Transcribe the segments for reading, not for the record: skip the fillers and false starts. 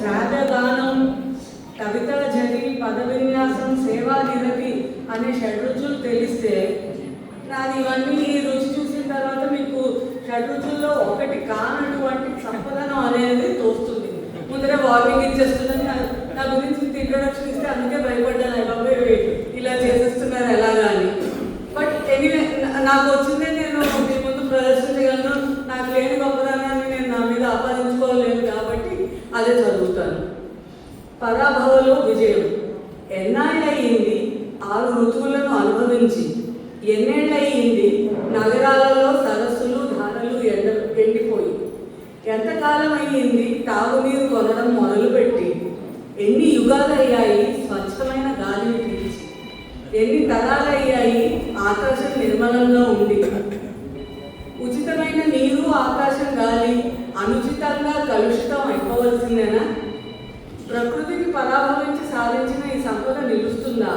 రాగగానం, కవితా జరి, పద విన్యాసం, సేవా నిరతి అనే షడ్రుచులు తెలిస్తే నాది ఇవన్నీ ఈ రుచి చూసిన తర్వాత మీకు షడ్రుచుల్లో ఒకటి కానటువంటి సంపదనం అనేది తోస్తుంది. ముందరే వార్నింగ్ ఇచ్చేస్తుందని నా గురించి ఇంట్రొడక్షన్ ఇస్తే అందుకే భయపడ్డాను. బాబాయ్ ఇలా చేసేస్తున్నారు ఎలాగా అని. బట్ ఎనీవే నాకు వచ్చిందే నేను మీ ముందు ప్రదర్శించగలను. నాకు లేని గొప్పదనాన్ని నేను నా మీద ఆపాదించుకోలేను కాబట్టి అదే చదువుతాను. పరాభవలో విజయం. ఎన్నాళ్ళయింది 6 ఋతువులను అనుభవించి, ఎన్నేళ్ళయింది నగరాలలో సరస్సులు ధారలు ఎండిపోయి, ఎంతకాలం అయ్యింది తాగునీరు కొనడం మొదలుపెట్టి, ఎన్ని యుగాలయ్యాయి స్వచ్ఛమైన గాలిని పీల్చి, ఎన్ని తరాలయ్యాయి ఆకాశం నిర్మలంగా ఉండి. ఉచితమైన నీరు, ఆకాశం, గాలి అనుచితంగా కలుషితం అయిపోవలసిందేనా? ప్రకృతికి పరాభవించి సాధించిన ఈ సంపద నిలుస్తుందా?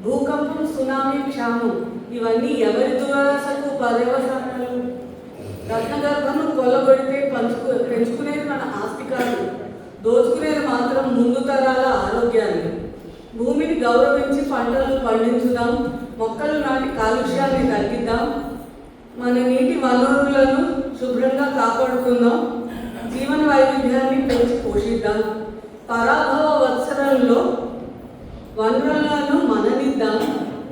భూకంపం, సునామీ, క్షామం ఇవన్నీ ఎవరి దురాశకు పర్యవసానాలు? రత్నగర్భను కొల్లగొడితే పెంచుకునేది మన ఆస్తి కాదు, దోచుకునేది మాత్రం ముందు తరాల ఆరోగ్యాన్ని. భూమిని గౌరవించి పంటలు పండించుదాం, మొక్కలు నాటి కాలుష్యాన్ని తగ్గిద్దాం, మన నీటి వనరులను శుభ్రంగా కాపాడుకుందాం, జీవన వైవిధ్యాన్ని పెంచి పోషిద్దాం. పరాభవ వత్సరంలో వనరులను మననిద్దాం,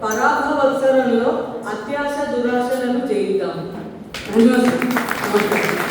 పరాభవ వత్సరంలో అత్యాశ దురాశలను చేయిద్దాం. ధన్యవాదాలు.